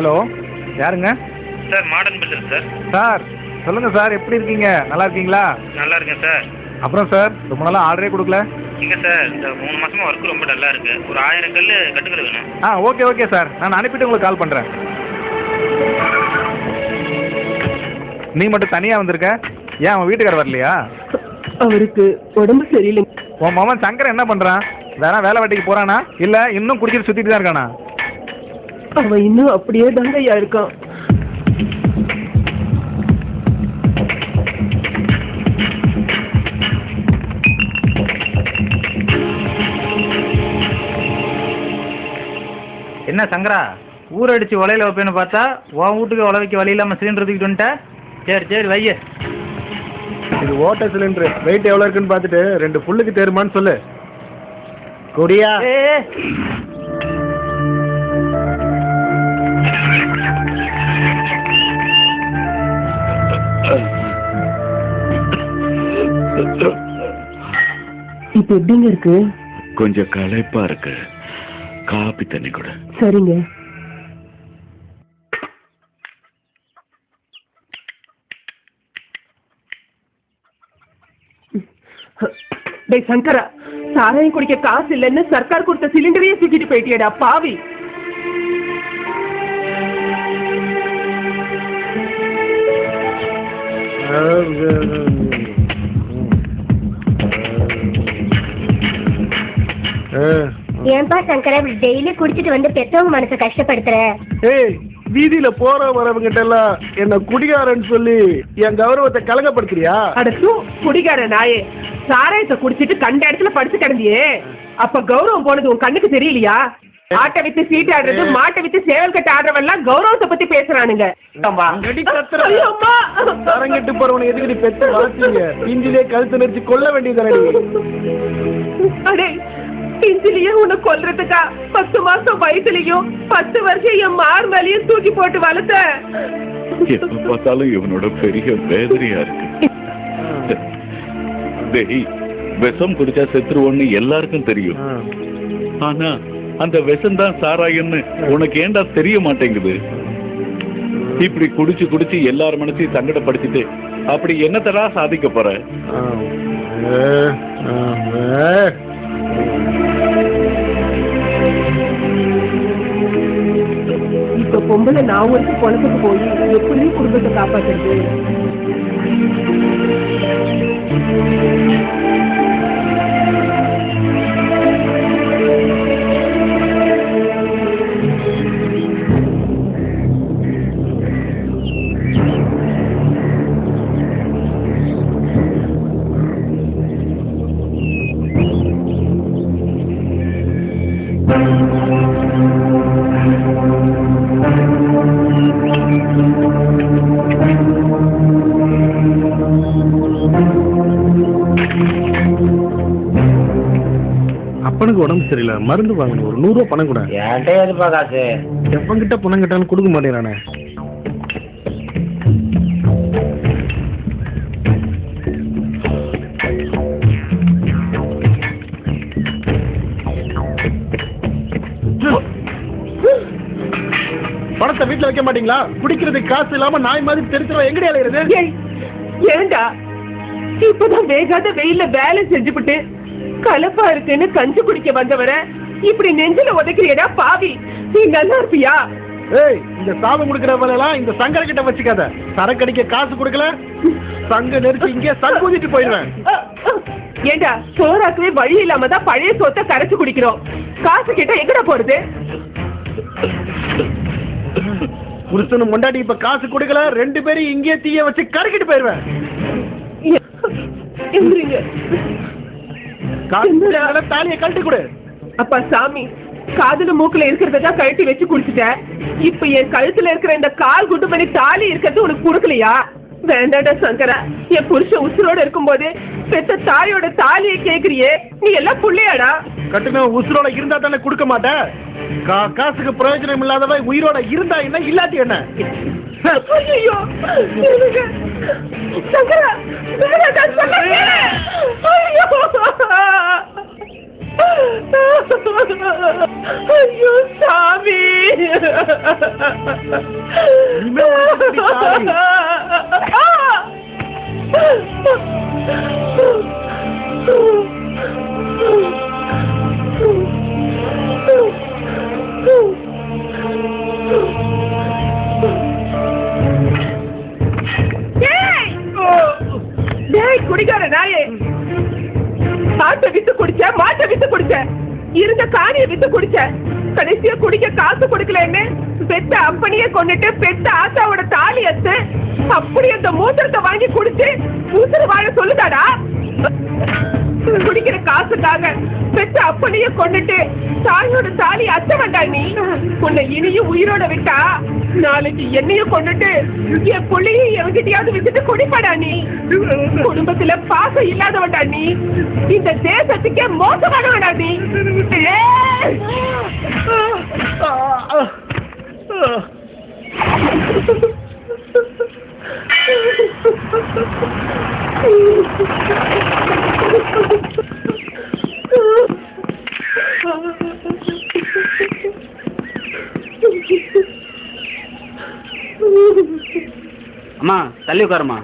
Hello, யாருங்க? Sir modern builder sir. Sir சொல்லுங்கள் sir, எப்படி இருக்கீங்க? நல்லா இருக்கீங்களா? நல்லா இருக்கேன் சார். அப்புறம் சார் ரொம்ப நாளாக ஆர்டரே கொடுக்கல. இல்லை சார், இந்த 3 மாதமாக ஒர்க் ரொம்ப டல்லாக இருக்குது. ஒரு 1000 கல் கட்டுக்கல் வேணும். ஓகே ஓகே சார், நான் அனுப்பிட்டு உங்களுக்கு கால் பண்ணுறேன். நீ மட்டும் தனியாக வந்திருக்க, ஏன் அவன் வீட்டுக்காரர் வரலையா? அவருக்கு உடம்பு சரியில்லை. உன் மாமன் சங்கர் என்ன பண்ணுறான்? வேலை வெட்டிக்கு போகிறானா இல்லை இன்னும் குடிச்சிட்டு சுற்றிட்டு தான் இருக்கானா? அவன் இன்னும் அப்படியே தாங்க ஐயா இருக்கான். என்ன சங்கரா, ஊரடிச்சு உலையில வைப்பேன்னு பார்த்தா உன் வீட்டுக்கு உழ வைக்க வழி இல்லாமல் சிலிண்டர் தூக்கிட்டு வந்துட்ட. சரி சரி வைய. இது ஓட்ட சிலிண்டரு, வெயிட் எவ்வளோ இருக்குன்னு பார்த்துட்டு 2 புல்லுக்கு தேருமான்னு சொல்லு. கொடியா இப்ப எப்படிங்க இருக்கு? கொஞ்சம் களைப்பா இருக்கு, காப்பி தண்ணி கூட. சரிங்க. டேய் சங்கரா, சாராயம் குடிக்க காசு இல்லைன்னு சர்க்கார் கொடுத்த சிலிண்டரையே தூக்கிட்டு போயிட்டியடா பாவி. ஏன்பா சங்கரா இப்படி டெய்லி குடிச்சிட்டு வந்து பெற்றவங்க மனசை கஷ்டப்படுத்துற? ஏய், வீதியில போற வரவங்கிட்ட எல்லாம் என்ன குடிகாரன்னு சொல்லி என் கௌரவத்தை கலங்கப்படுத்துறியா? அடச்சு குடிகார நாயே, சாராயத்தை குடிச்சிட்டு கண்ட இடத்துல படுத்து கிடந்தியே, அப்ப கௌரவம் போனது உன் கண்ணுக்கு தெரியலையா? ஆட்டை வித்து சீட்டு ஆடுறது, மாட்டை வித்து சேவல் கட்ட ஆடுறவெல்லாம் கௌரவத்தை பத்தி பேசுறானுங்க. தரங்கிட்டு போறவனை எதுக்கு பெற்று வளர்த்தீங்க? இஞ்சிலே கழுத்து நெரிச்சு கொல்ல வேண்டியது. அடே, இஞ்சிலேயே உன்னை கொல்றதுக்கா 10 மாசம் வயசுலயும் 10 வருஷம் என் மார் மேலேயும் தூக்கி போட்டு வளர்த்த. எப்ப பார்த்தாலும் இவனோட பெரிய வேதனையா இருக்கு. டேய், விஷம் குடிச்சா செத்துருவோன்னு எல்லாருக்கும் தெரியும். ஆனா அந்த விஷம் தான் சாராயம்னு உனக்கு ஏண்டா தெரிய மாட்டேங்குது? இப்படி குடிச்சு குடிச்சு எல்லார் மனசையும் சங்கடப்படுத்திட்டு அப்படி என்னத்தடா சாதிக்க போற? இப்ப பொம்பளை நான் ஒரு பொழப்புக்கு போய் எப்படி குடும்பத்தை காப்பாத்துறது? அப்பனுக்கு உடம்பு சரியில்லை, மருந்து வாங்கணும், ஒரு 100 ரூபா பணம் கூட. என்கிட்ட எதுப்பா காசு? எப்பங்கிட்ட பணம் கேட்டாலும் கொடுக்க மாட்டேங்கிறானே. பணத்தை வீட்டுல வைக்க மாட்டீங்களா? குடிக்கிறதுக்கு காசு இல்லாம நாய் மாதிரி தெரிஞ்சிடும். எங்கடி அலையிறது? ஏண்டா இப்பதான் வேகாத வெயில்ல வேலை செஞ்சுபிட்டு கலப்பா இருக்குன்னு கஞ்சி குடிக்க வந்தவர இப்படி நெஞ்சில உதைக்கிறியடா பாவி. நீ நல்லா இருப்பியா? ஏய், இந்த சாபம் கொடுக்கிற வேலையெல்லாம் இந்த சங்கர கிட்ட வச்சுக்காத. சரக்கடிக்க காசு கொடுக்கல, சங்க நெரிச்சு இங்கே சங்கூதிட்டு போயிடுவேன். ஏண்டா சோறாக்கவே வழி இல்லாம தான் பழைய சோத்தை கரைச்சு குடிக்கிறோம். காசு கிட்ட எங்கட போறது? புருஷனும் முண்டாடி இப்ப காசு கொடுக்கல, 2 பேரும் இங்கே தீய வச்சு கரைக்கிட்டு போயிடுவேன். தாலியை கழட்டி கொடு. அப்பா சாமி, காதுல மூக்குல இருக்கிறதான் கழட்டி வச்சு குடிச்சிட்ட. இப்ப என் கழுத்துல இருக்கிற இந்த கால் குட்டு பண்ணி தாலி இருக்கிறது உனக்கு கொடுக்கலையா? வேண்டாடா சங்கரா, என் புருஷன் உசுரோட இருக்கும்போது பெத்த தாயோட தாலியை கேக்குறியே, நீ எல்லாம் புள்ளையாடா? கட்டுன உசுரோட இருந்தா தானே கொடுக்க மாட்டேன். காசுக்கு பிரயோஜனம் இல்லாதவ உயிரோட இருந்தா என்ன, இல்லாட்டி என்ன? ஐயோ சங்கரா, வேண்டாடா சங்கரா. ஐயோ ஐயோ சாமி. இனிமே உனக்கு எப்படி சாமி? குடிக்கார நாயே, ஆட்டை வித்து குடிச்ச, மாட்டை வித்து குடிச்ச, இருந்த காணியை வித்து குடிச்ச, கடைசியா குடிக்க காசு கொடுக்கலன்னு பெத்த அப்பனையே கொண்டுட்டு பெத்த ஆத்தாவோட தாலி அத்து அப்படி அந்த மூத்திரத்தை வாங்கி குடிச்சு உசுறு வாழ சொல்லுதாடா? குடிக்கிற காசுக்காக பெத்த அப்பனையே கொண்டுட்டு தாயோட தாலி அத்த வேண்டாம் நீ. உன்னை இனியும் உயிரோட விட்டா நாளைக்கு என்னையும் கொண்டுட்டு என் புள்ளையும் எவங்கிட்டயாவது விட்டுட்டு குடிப்படா நீ. குடும்பத்துல பாசம் இல்லாதவன்டா நீ. இந்த தேசத்துக்கே மோசமானவன்டா நீ. அம்மா தள்ளி உட்காருமா.